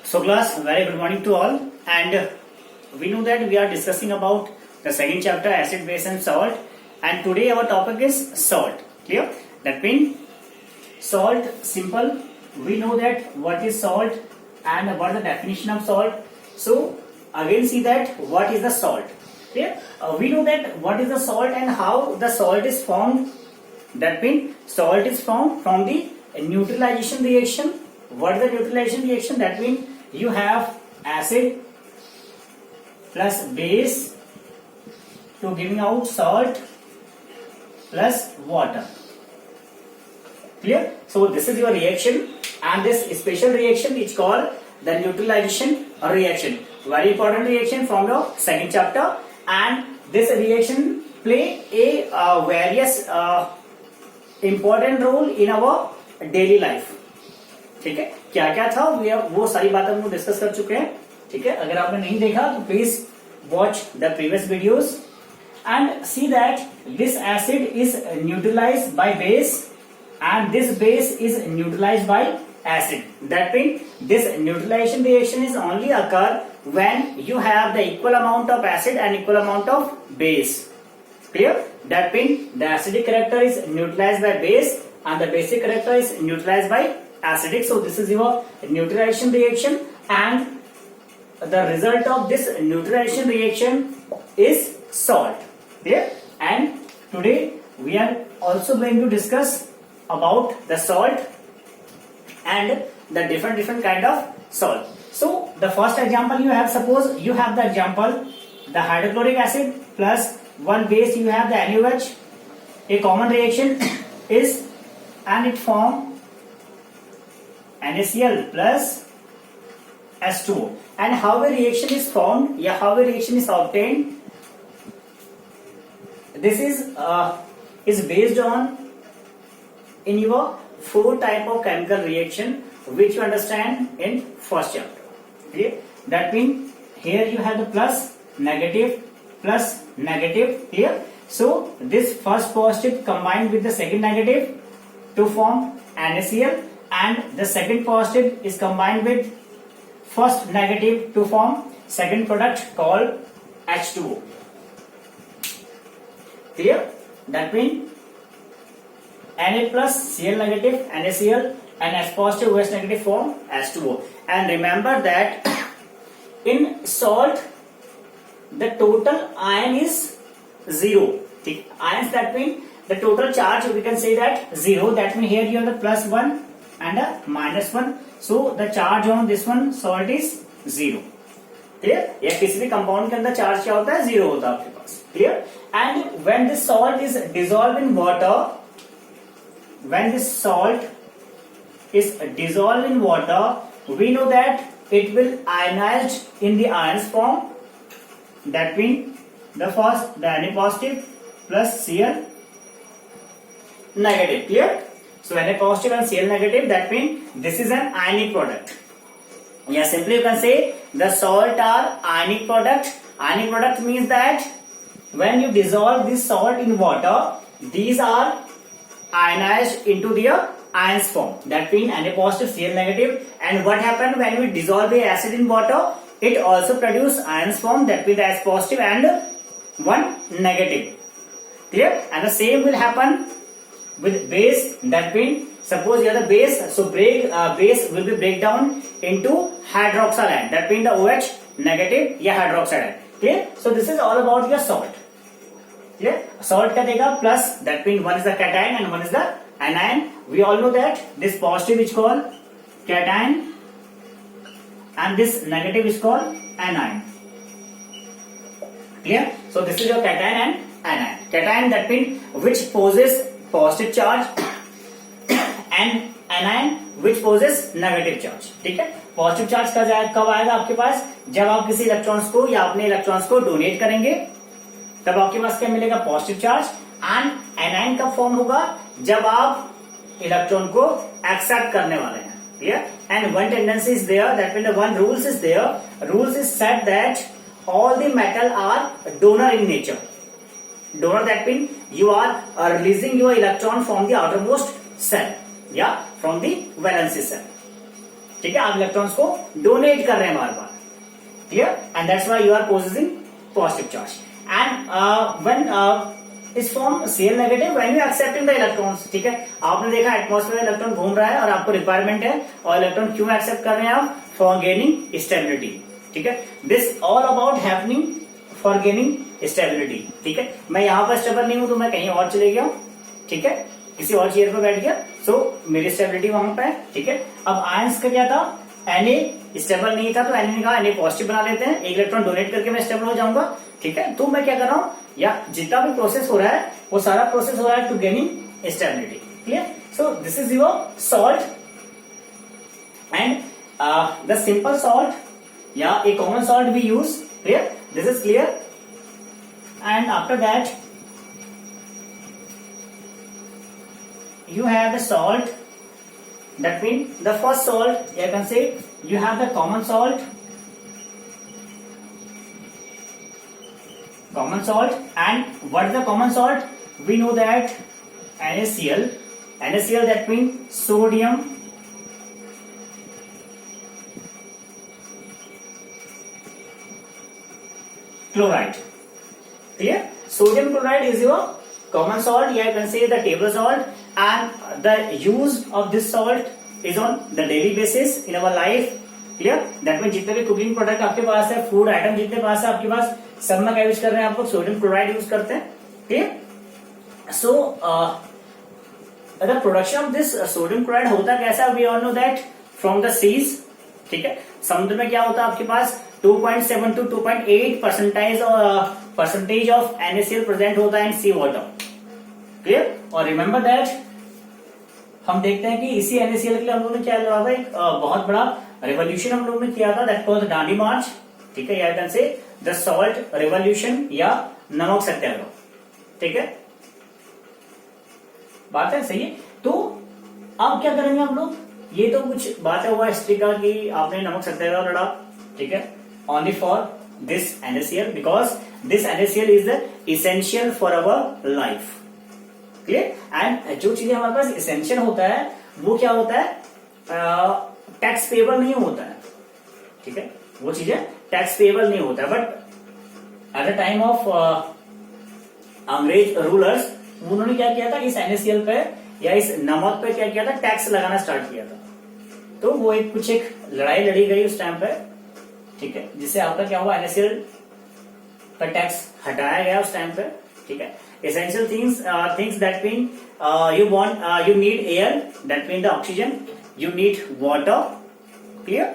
So class, very good morning to all, and we know that we are discussing about the second chapter, acid, base and salt, and today our topic is salt. Clear? That means salt, simple. We know that what is salt and what is the definition of salt. So again see that what is the salt. Clear? We know that what is the salt and how the salt is formed. That means salt is formed from the neutralization reaction. What is the neutralization reaction? That means you have acid plus base to giving out salt plus water. Clear? So this is your reaction, and this special reaction is called the neutralization reaction. Very important reaction from your second chapter, and this reaction play a various important role in our daily life. ठीक है, क्या क्या था वो सारी बातें हम लोग डिस्कस कर चुके हैं. ठीक है, अगर आपने नहीं देखा तो please watch the previous videos and see that this acid is neutralised by base and this base is neutralized by acid. That means this neutralization reaction is only occur when you have the equal amount of acid and equal amount of base. Clear? That means the acidic character is neutralized by base and the basic character is neutralized by acidic. So this is your neutralization reaction, and the result of this neutralization reaction is salt. Clear? And today we are also going to discuss about the salt and the different kind of salt. So the first example you have, suppose you have the example the hydrochloric acid plus one base, you have the NaOH. A common reaction is, and it form NaCl plus H2O. And how a reaction is formed, how a reaction is obtained, this is based on in your 4 type of chemical reaction which you understand in first chapter. Okay? That means here you have the plus negative. Here, so this first positive combined with the second negative to form NaCl, and the second positive is combined with first negative to form second product called H2O. Clear? That means Na plus Cl negative NaCl and H positive OH negative form H2O. And remember that in salt the total ion is 0. Ions, that means the total charge we can say that 0. That means here you have the plus 1 and a minus 1. So the charge on this one salt is 0. Clear? या किसी भी compound के अंदर charge क्या होता है? 0 होता है आपके पास. Clear? And when this salt is dissolved in water, when this salt is dissolved in water, we know that it will ionize in the ions form. That means the first, the Na positive plus Cl negative. Clear? So Na positive and Cl negative, that means this is an ionic product. Yeah, simply you can say the salt are ionic product. Ionic product means that when you dissolve this salt in water, these are ionized into their ions form. That means Na positive, Cl negative. And what happens when we dissolve the acid in water? It also produce ions form. That means the H positive and one negative. Clear? And the same will happen with base. That means suppose you have the base, so base will be break down into hydroxyl ion. That means the OH negative या hydroxide ion. Clear? So this is all about your salt. Clear? Salt का देगा plus, that means one is the cation and one is the anion. We all know that this positive is called cation and this negative is called anion. Clear? So this is your cation and anion. Cation, that means which possesses positive charge and anion which possesses negative charge. ठीक है? Positive charge कब आएगा आपके पास? जब आप किसी electrons को या अपने इलेक्ट्रॉन्स को डोनेट करेंगे तब आपके पास क्या मिलेगा? Positive charge. एंड एनाइन कब फॉर्म होगा? जब आप इलेक्ट्रॉन को एक्सेप्ट करने वाले हैं. Clear? And one tendency is there, that means the one rules is there. Rules is said that all the metal are donor in nature. Donor, that means you are releasing your electron from the outermost cell, yeah, from the valence cell. ठीक है, आप electrons को donate कर रहे हैं बार बार, clear, and that's why you are possessing positive charge. And when is form Cl negative when you accepting the electrons, ठीक है, आपने देखा एटमॉस्फेयर में इलेक्ट्रॉन घूम रहा है और आपको रिक्वायरमेंट है, और इलेक्ट्रॉन क्यों एक्सेप्ट कर रहे हैं आप, फॉर गेनिंग स्टेबिलिटी, ठीक है, this all about happening for gaining stability, ठीक है। मैं यहाँ पर स्टेबल नहीं हूं तो मैं कहीं और चले गया, ठीक है, किसी और चेयर पर बैठ गया, सो मेरी स्टेबिलिटी वहां पे है, ठीक है। अब आयंस का क्या था, Na स्टेबल नहीं था तो Na ने कहा Na पॉजिटिव बना लेते हैं, एक इलेक्ट्रॉन डोनेट करके मैं स्टेबल हो जाऊंगा, ठीक है। तो मैं क्या कर रहा हूं, या जितना भी प्रोसेस हो रहा है वो सारा प्रोसेस हो रहा है to gaining stability, clear. So this is your salt and the simple salt या a common salt we use, clear, this is clear, and after that you have the salt, that means the first salt you can say you have the common salt and what is the common salt, we know that NaCl that means sodium chloride, clear, sodium chloride is your common salt, yeah, you can say the table salt, and the use of this salt is on the daily basis in our life, clear, that means जितने भी cooking product आपके पास है, food item जितने पास है आपके पास, सब में क्या यूज कर रहे हैं, आप लोग सोडियम क्लोराइड यूज करते हैं, clear. So the production of this sodium chloride होता कैसा, we all know that from the seas, ठीक है, समुद्र में क्या होता है आपके पास 2.7 to 2.8 percentage of NaCl present होता है इन सी वाटर, क्लियर। और रिमेंबर दैट हम देखते हैं कि इसी NaCl के लिए हम लोगों ने क्या लगा था, एक बहुत बड़ा रेवोल्यूशन हम लोगों ने किया था, दैट वाज दांडी मार्च, ठीक है, या can say the salt revolution या नमक सत्याग्रह, ठीक है, बात है सही है। तो अब क्या करेंगे हम लोग, ये तो कुछ बातें हुआ हिस्ट्री का कि आपने नमक सत्याग्रह लड़ा, ठीक है, only for this NaCl because this NaCl is the essential for our life, clear. And जो चीजें हमारे पास इसेंशियल होता है वो क्या होता है, टैक्स पेबल नहीं होता है, ठीक है, वो चीजें टैक्स पेबल नहीं होता है, but at the time of अंग्रेज रूलर्स उन्होंने क्या किया था, इस NaCl पे या इस नमक पे क्या किया था, टैक्स लगाना स्टार्ट किया था, तो वो एक लड़ाई लड़ी गई उस टाइम पे, ठीक है, जिससे आपका क्या हुआ, NaCl का टैक्स हटाया गया उस टाइम पे, ठीक है। essential things that mean you need air, that mean the oxygen, you need water, clear,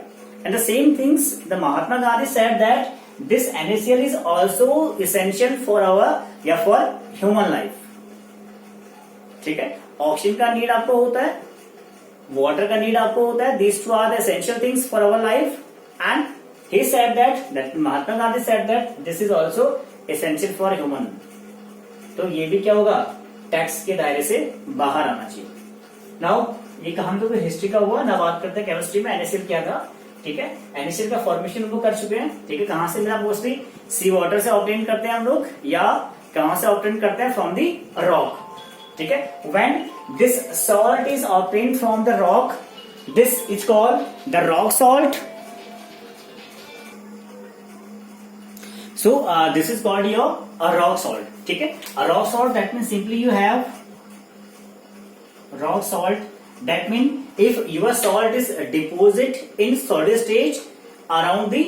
and the same things the Mahatma Gandhi said that this NaCl is also essential for for human life, ठीक है। Oxygen का need आपको होता है, water का need आपको होता है, these two are the essential things for our life, and he said that Mahatma Gandhi said that this is also essential for human, तो ये भी क्या होगा, टैक्स के दायरे से बाहर आना चाहिए। नाउ ये हम लोग हिस्ट्री का हुआ ना, बात करते हैं केमिस्ट्री में NaCl क्या था, ठीक है। NaCl का फॉर्मेशन वो कर चुके हैं, ठीक है, कहां से मिला, मोस्टली सी वाटर से ऑब्टेन करते हैं हम लोग, या कहां से ऑब्टेन करते हैं, फ्रॉम दी रॉक, ठीक है। When this salt is obtain from the rock, this is called the rock salt, so this is called your a rock salt, ठीक है। a rock salt that means simply you have rock salt, that means if your salt is deposit in solid stage around the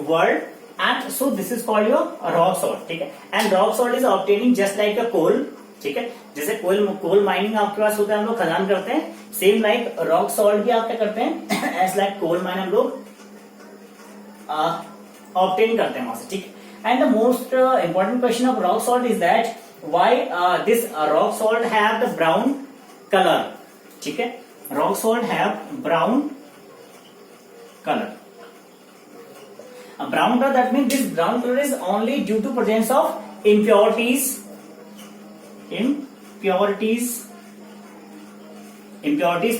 world, and so this is called your rock salt, ठीक है। and rock salt is obtaining just like a coal, ठीक है, जैसे coal mining आपके पास होता है, हम लोग खदान करते हैं, सेम लाइक रॉक सॉल्ट भी आप क्या करते हैं, एज लाइक कोल माइन हम लोग ऑब्टेन करते हैं वहां से, ठीक है। And the most important question of rock salt is that why this rock salt have the brown color, ठीक है, rock salt have brown color, a brown color, that means this brown color is only due to presence of impurities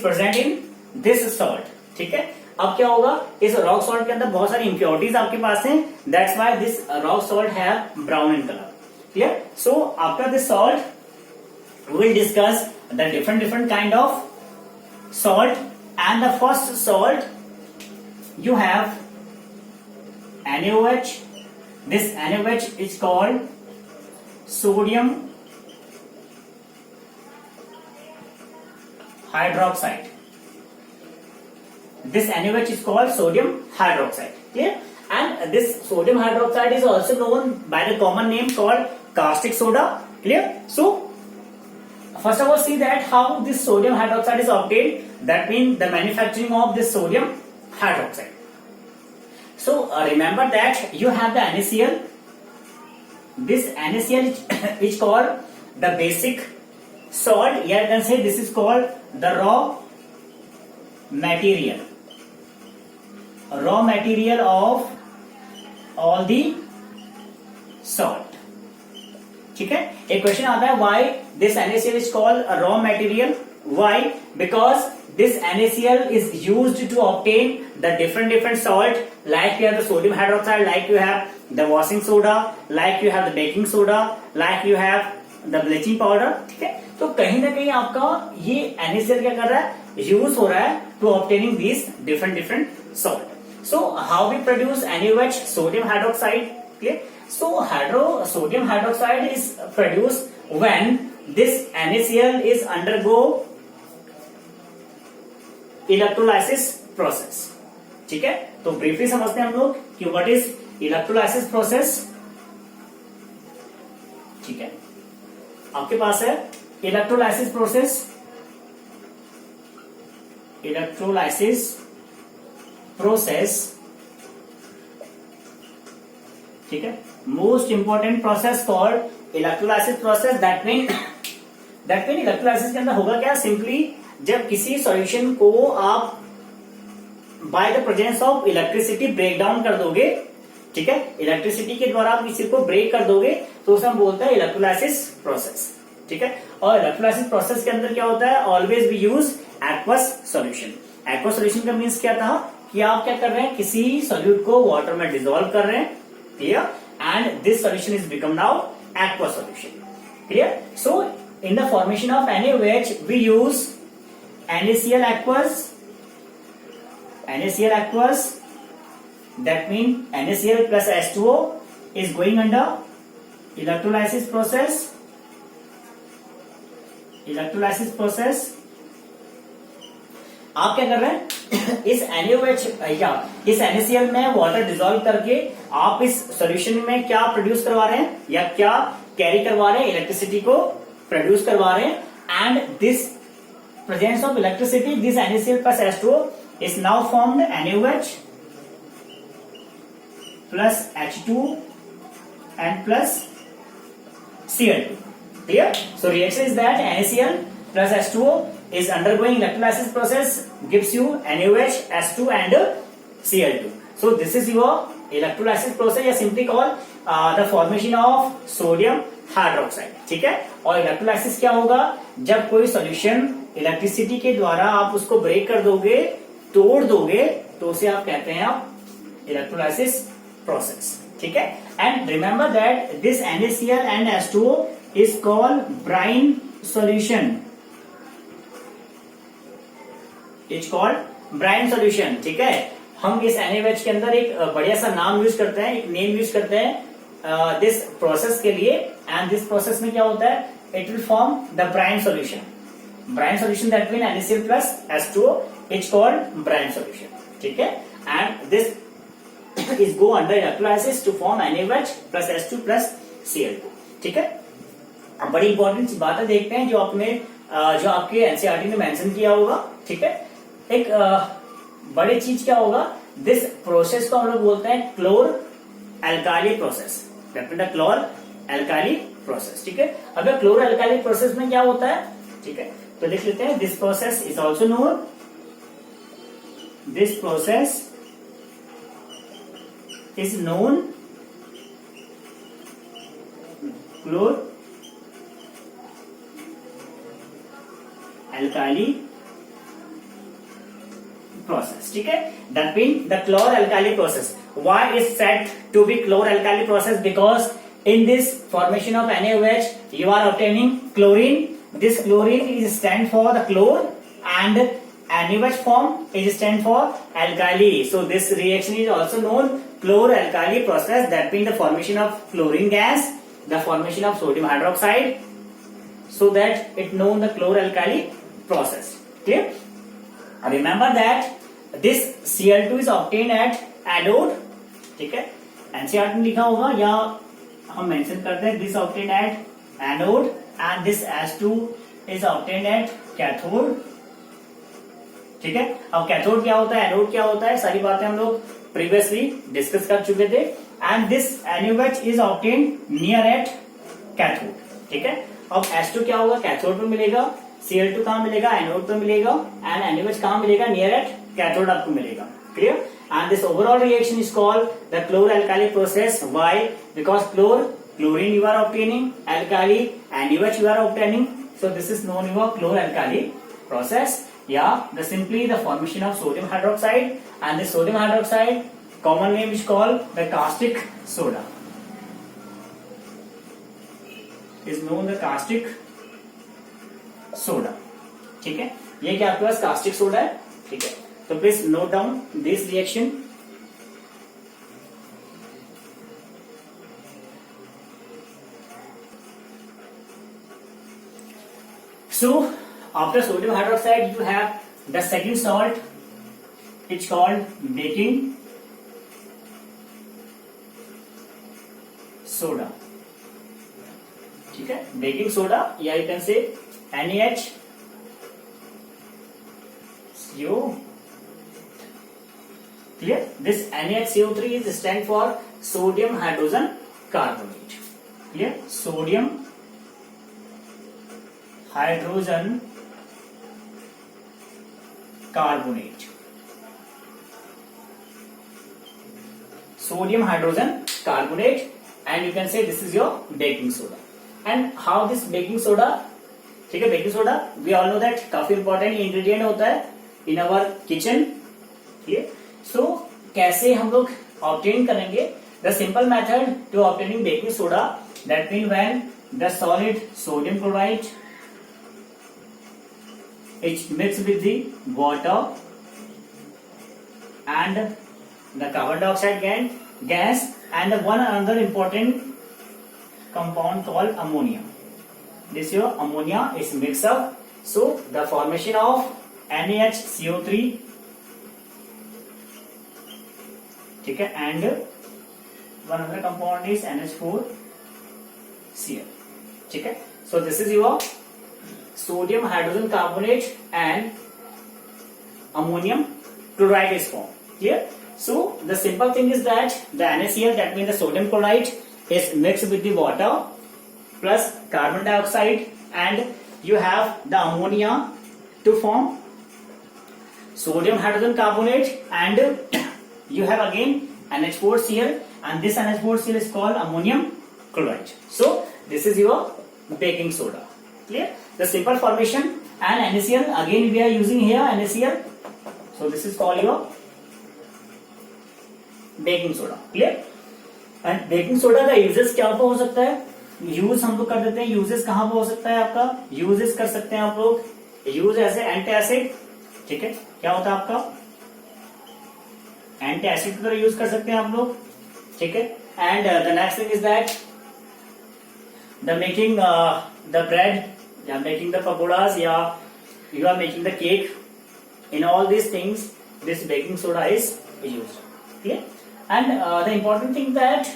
present in this salt, ठीक है। अब क्या होगा, इस rock salt के अंदर बहुत सारी इंप्योरिटीज आपके पास हैं, that's why this rock salt have brown in colour, clear. So after this salt we will discuss the different kind of salt, and the first salt you have NaOH. This NaOH is called sodium hydroxide. This NaOH is called sodium hydroxide. Clear? And this sodium hydroxide is also known by the common name called caustic soda. Clear? So first of all, see that how this sodium hydroxide is obtained. That means the manufacturing of this sodium hydroxide. So remember that you have the NaCl. This NaCl is called the basic salt. Yeah, you can say this is called the raw material. Raw material of all the salt. ठीक है. एक question आता है why this NaCl is called a raw material. Why? Because this NaCl is used to obtain the different salt, like you have the sodium hydroxide, like you have the washing soda, like you have the baking soda, like you have the bleaching powder. ठीक है. तो कहीं ना कहीं आपका ये NaCl क्या कर रहा है, यूज हो रहा है to obtaining this different salt. So how we produce NaOH, sodium hydroxide? Clear? So sodium hydroxide is produced when this NaCl is undergo electrolysis process. ठीक है. तो ब्रीफली समझते हैं हम लोग कि व्हाट इज इलेक्ट्रोलाइसिस प्रोसेस. ठीक है. आपके पास है इलेक्ट्रोलाइसिस प्रोसेस. Electrolysis process. ठीक है. Most important process called electrolysis process. That mean electrolysis के अंदर होगा क्या, सिंपली जब किसी सॉल्यूशन को आप by the presence of electricity break down कर दोगे. ठीक है. इलेक्ट्रिसिटी के द्वारा आप किसी को ब्रेक कर दोगे तो उसे हम बोलते हैं इलेक्ट्रोलाइसिस प्रोसेस. ठीक है. और इलेक्ट्रोलाइसिस प्रोसेस के अंदर क्या होता है, always we use aqueous solution. Aqueous solution का मीन्स क्या था कि आप क्या कर रहे हैं, किसी सॉल्यूट को वाटर में डिसॉल्व कर रहे हैं. Clear. And this solution is become now aqueous solution. Clear. So in the formation of NaOH we use NaCl aqueous. NaCl aqueous, that means NaCl plus H2O is going under electrolysis process. Electrolysis process. आप क्या कर रहे हैं, इस NaOH या इस NaCl में water dissolve करके आप इस सॉल्यूशन में क्या प्रोड्यूस करवा रहे हैं या क्या कैरी करवा रहे हैं, इलेक्ट्रिसिटी को प्रोड्यूस करवा रहे हैं. And this presence of electricity, this NaCl plus H2O is now formed NaOH plus H2 and plus Cl2. Clear? So reaction is that NaCl plus H2O is undergoing electrolysis process, gives you NaOH, H2 and Cl2. So this is your electrolysis process, या simply called the formation of sodium hydroxide. ठीक है. और electrolysis क्या होगा, जब कोई solution electricity के द्वारा आप उसको ब्रेक कर दोगे, तोड़ दोगे, तो उसे आप कहते हैं आप इलेक्ट्रोलाइसिस प्रोसेस. ठीक है. And remember that this NaCl and H2O is called brine solution. It's called brine solution. ठीक है. हम इस NaOH के अंदर एक बढ़िया सा नाम यूज करते हैं, एक नेम यूज करते हैं दिस प्रोसेस के लिए. एंड दिस प्रोसेस में क्या होता है, it will form the brine solution. Brine solution that mean NaCl plus H2O is called brine solution. ठीक है. And this is go under electrolysis to form NaOH plus H2 plus Cl2. ठीक है. अब बड़ी इंपॉर्टेंट बात है, देखते हैं जो आपके एनसीईआरटी ने मेंशन किया होगा. ठीक है. एक बड़ी चीज क्या होगा, दिस प्रोसेस को हम लोग बोलते हैं chlor alkali process. Chlor alkali process. ठीक है. अब क्लोर एल्काली प्रोसेस में क्या होता है, ठीक है, तो लिख लेते हैं this process is also known, this process is known chlor alkali process. ठीक है. That means the chlor-alkali process. Why is said to be chlor-alkali process? Because in this formation of NaOH, you are obtaining chlorine. This chlorine is stand for the chlor, and NaOH form is stand for alkali. So this reaction is also known chlor-alkali process, that means the formation of chlorine gas, the formation of sodium hydroxide, so that it known the chlor-alkali process. Clear? Remember that this Cl2 is obtained at anode. ठीक है, NCERT में लिखा होगा या हम mention करते हैं, this obtained at anode and this H2 is obtained at cathode. ठीक है, अब कैथोड क्या होता है, एनोड क्या होता है, सारी बातें हम लोग प्रीवियसली डिस्कस कर चुके थे. And this NaOH is obtained near at cathode. ठीक है, अब H2 क्या होगा, कैथोड पे मिलेगा, Cl2 कहां मिलेगा, एनोड पे मिलेगा, एंड NaOH कहां मिलेगा, नियर एट कैथोड आपको मिलेगा. Clear? And this overall reaction is called the chlor alkali process. Why? Because chlorine you are obtaining, alkali NaOH you are obtaining, so this is known your chlor-alkali process. Yeah, simply the formation of sodium hydroxide, and the sodium hydroxide common name is called the caustic soda, is known the caustic soda. ठीक है, ये क्या आपके पास caustic soda है. ठीक है, तो please note down this reaction. So after sodium hydroxide you have the second salt, it's called baking soda. ठीक है, बेकिंग सोडा या you can say NaHCO. Clear? This NaHCO3 is stand for sodium hydrogen carbonate. Clear? Sodium hydrogen carbonate. Sodium hydrogen carbonate, and you can say this is your baking soda. And how this baking soda, ठीक है, baking soda we all know that काफी important ingredient होता है इन अवर kitchen. ठीक है, सो कैसे हम लोग ऑब्टेन करेंगे, the simple method to obtaining baking soda, that mean when the solid sodium chloride is mixed with the water and the carbon dioxide gas and the one another important compound called ammonia. This your ammonia is mixed up, so the formation of NaHCO3, ठीक है, and one other compound is NH4Cl. ठीक है, so this is your sodium hydrogen carbonate and ammonium chloride is formed. Here, so the simple thing is that the NaCl, that means the sodium chloride, is mixed with the water plus carbon dioxide, and you have the ammonia to form sodium hydrogen carbonate, and you have again NH4Cl, and this NH4Cl is called ammonium chloride. So this is your baking soda. Clear? The simple formation. And NaCl, again we are using here NaCl, so this is called your baking soda. Clear? And baking soda का uses क्या हो सकता है, use हम लोग कर देते हैं. यूजेस कहां पर हो सकता है आपका, यूजेस कर सकते हैं आप लोग यूज एज एंटी एसिड. ठीक है, क्या होता है आपका, एंटी एसिड की तरह यूज कर सकते हैं आप लोग. ठीक है, and the next thing is that the making the bread, या making the pakoras, या you are making the cake. In all these things this baking soda is used. Clear? And the important thing that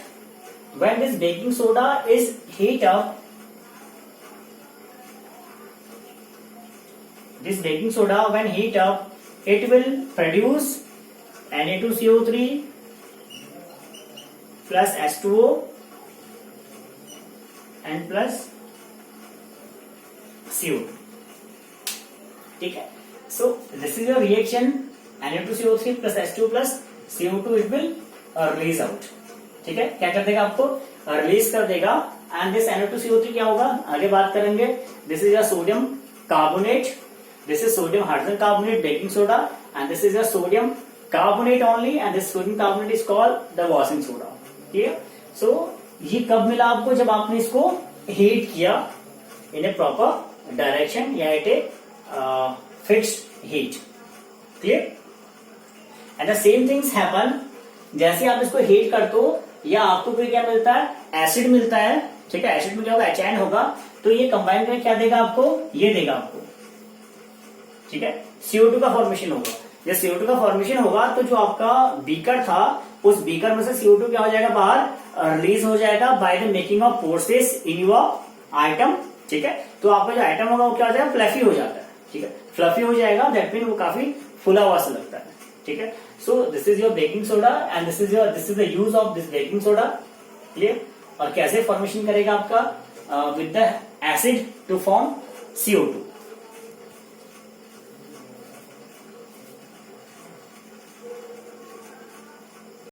when this baking soda is heat up, this baking soda when heat up, it will produce Na2CO3 plus H2O and plus CO2. ठीक है, so this is your reaction Na2CO3 plus H2 plus CO2, it will release out. ठीक है, क्या कर देगा, आपको release कर देगा. एंड दिस Na2CO3 क्या होगा, आगे बात करेंगे. This is a sodium carbonate, this is sodium hydrogen carbonate baking soda, and this is a sodium carbonate only, and this sodium carbonate is called the washing soda. ठीक है, सो ये कब मिला आपको, जब आपने इसको हीट किया इन ए प्रॉपर डायरेक्शन या at a fixed heat. Clear? And the same things happen, जैसे आप इसको हीट करते हो या आपको कोई क्या मिलता है, एसिड मिलता है, ठीक है, एसिड में क्या होगा, HN होगा, तो ये कंबाइन करके क्या देगा आपको, ये देगा आपको, ठीक है, CO2 का फॉर्मेशन होगा। जब CO2 का फॉर्मेशन होगा तो जो आपका बीकर था, उस बीकर में से CO2 क्या हो जाएगा, बाहर रिलीज हो जाएगा by the making of forces in your item, ठीक है। तो आपका जो आइटम होगा वो क्या हो जाएगा, फ्लफी हो जाता है, ठीक है, फ्लफी हो जाएगा, दैट मीन वो काफी फुला हुआ सा लगता है, ठीक है। So this is your baking soda and this is the use of this baking soda, clear. और कैसे फॉर्मेशन करेगा आपका, with the acid to form CO2।